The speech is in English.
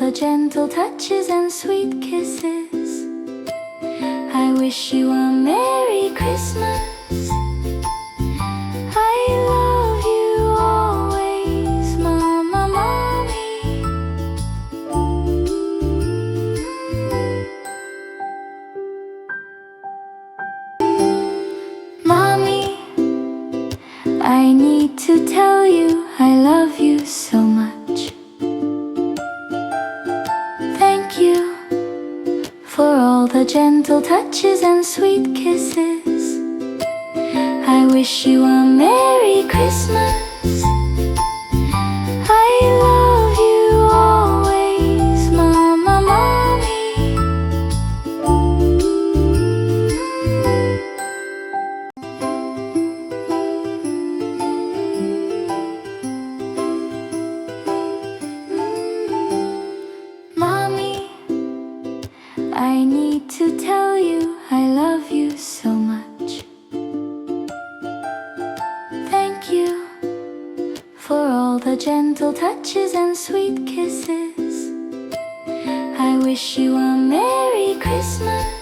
the gentle touches and sweet kisses. I wish you a Merry Christmas. I love you always, Mama, Mommy. Mommy, I need to tell you I love you so much. Thank you for all the gentle touches and sweet kisses. I wish you a Merry Christmas. I love you always, Mama, Mommy. Mommy, I need to tell you I love you so much. Thank you for all the gentle touches and sweet kisses. I wish you a Merry Christmas.